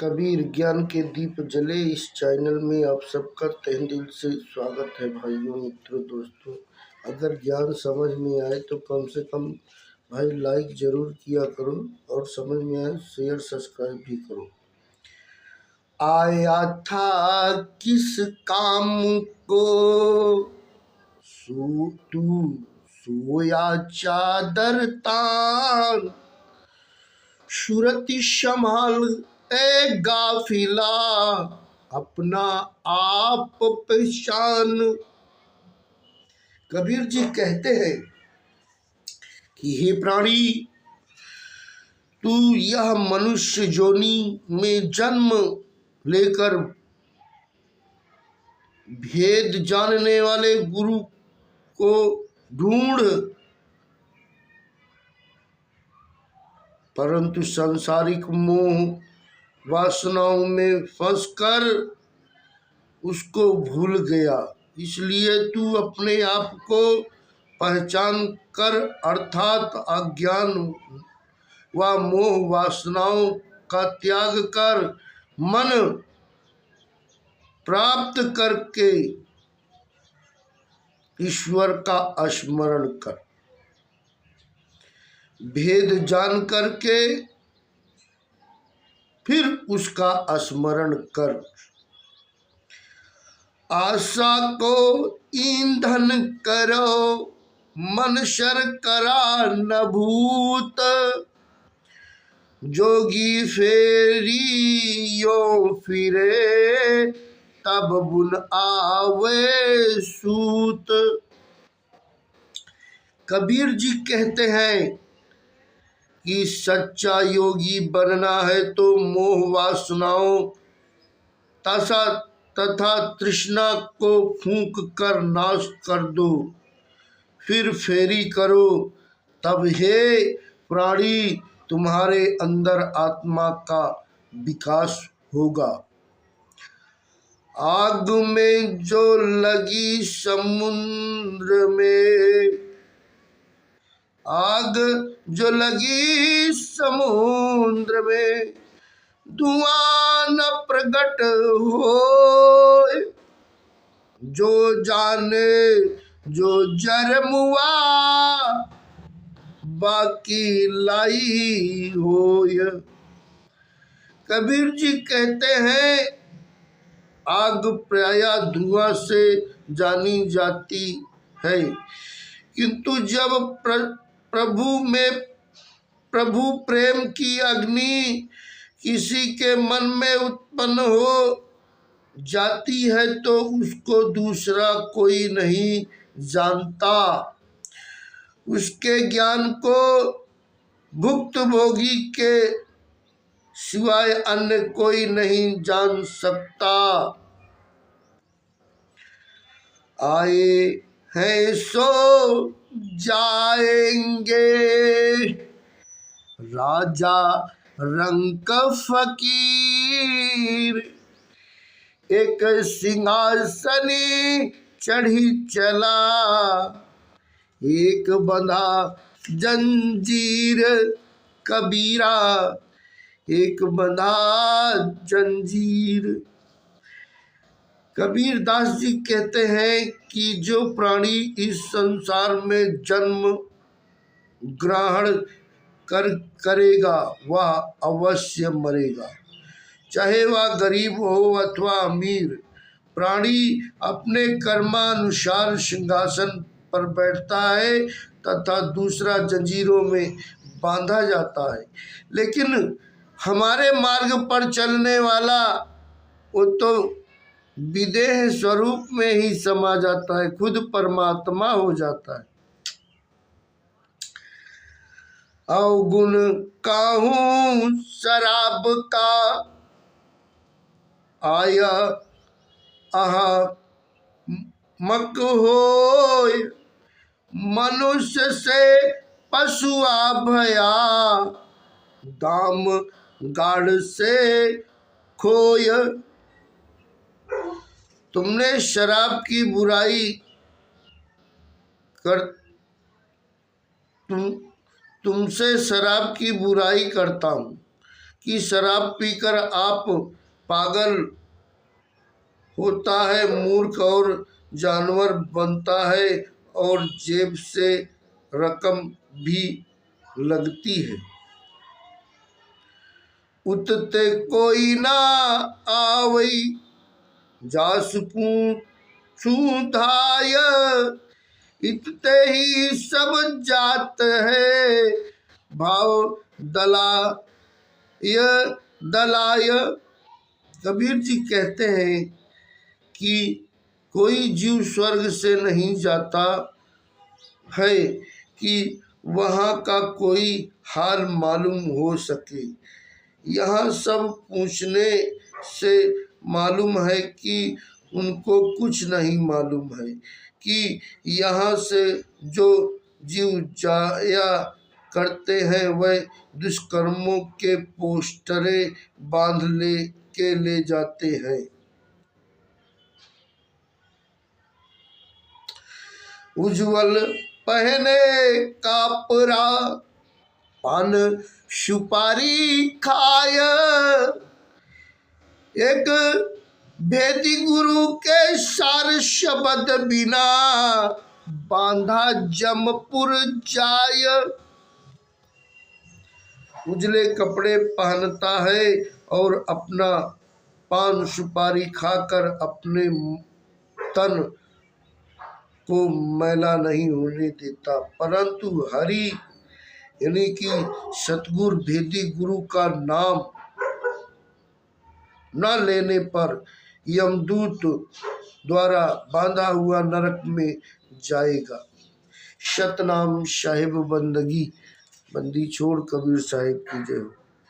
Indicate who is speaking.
Speaker 1: कबीर ज्ञान के दीप जले इस चैनल में आप सबका तहे दिल से स्वागत है। भाइयों, मित्रों, दोस्तों, अगर ज्ञान समझ में आए तो कम से कम भाई लाइक जरूर किया करो और समझ में आए शेयर सब्सक्राइब भी करो। आया था किस काम को तू सोया चादर तान, सूरत संभाल ए गाफिला अपना आप पहचान। कबीर जी कहते हैं कि हे प्राणी, तू यह मनुष्य जोनी में जन्म लेकर भेद जानने वाले गुरु को ढूंढ, परंतु सांसारिक मोह वासनाओं में फंसकर उसको भूल गया। इसलिए तू अपने आप को पहचान कर अर्थात अज्ञान व मोह वासनाओं का त्याग कर मन प्राप्त करके ईश्वर का स्मरण कर। भेद जान करके फिर उसका स्मरण कर। आशा को ईंधन करो, मन शर्करा न भूत, जोगी फेरियो फिरे तब बुन आवे सूत। कबीर जी कहते हैं कि सच्चा योगी बनना है तो मोह वासनाओं तथा तृष्णा को फूंक कर नाश कर दो, फिर फेरी करो, तब हे प्राणी तुम्हारे अंदर आत्मा का विकास होगा। आग में जो लगी समुद्र में, आग जो लगी समुद्र में, धुआं न प्रकट हो, जो जाने जो जरमुआ बाकी लाई होय। कबीर जी कहते हैं आग प्रायः धुआं से जानी जाती है, किंतु जब प्रभु प्रेम की अग्नि किसी के मन में उत्पन्न हो जाती है तो उसको दूसरा कोई नहीं जानता। उसके ज्ञान को भुक्तभोगी के सिवाय अन्य कोई नहीं जान सकता। आए हैं सो जाएंगे, राजा रंक फकीर, एक सिंहासनी चढ़ी चला, एक बंधा जंजीर कबीरा, एक बंधा जंजीर। कबीर दास जी कहते हैं कि जो प्राणी इस संसार में जन्म ग्रहण करेगा वह अवश्य मरेगा, चाहे वह गरीब हो अथवा अमीर। प्राणी अपने कर्मानुसार सिंहासन पर बैठता है तथा दूसरा जंजीरों में बांधा जाता है, लेकिन हमारे मार्ग पर चलने वाला वो तो विदेह स्वरूप में ही समा जाता है, खुद परमात्मा हो जाता है। अवगुण काहू शराब का आया आहा मक होय, मनुष्य से पशुआ भया, दाम गाड़ से खोय। तुमने शराब की बुराई कर तुमसे शराब की बुराई करता हूँ, कि शराब पीकर आप पागल होता है, मूर्ख और जानवर बनता है और जेब से रकम भी लगती है। उतते कोई ना आवई जास पूछू धाय, इतते ही सब जात है भाव दलाय दलाय। कबीर जी कहते हैं कि कोई जीव स्वर्ग से नहीं जाता है कि वहाँ का कोई हाल मालूम हो सके। यहाँ सब पूछने से मालूम है कि उनको कुछ नहीं मालूम है कि यहाँ से जो जीव जाया करते हैं वह दुष्कर्मों के पोस्टरे बांध ले जाते हैं। उज्जवल पहने कापरा पान सुपारी खाय, एक भेदी गुरु के सार शब्द बिना बांधा जमपुर जाय। उजले कपड़े पहनता है और अपना पान सुपारी खाकर अपने तन को मैला नहीं होने देता, परंतु हरि यानी कि सतगुरु भेदी गुरु का नाम न लेने पर यमदूत द्वारा बांधा हुआ नरक में जाएगा। सतनाम साहिब बंदगी, बंदी छोड़ कबीर साहिब की जय हो।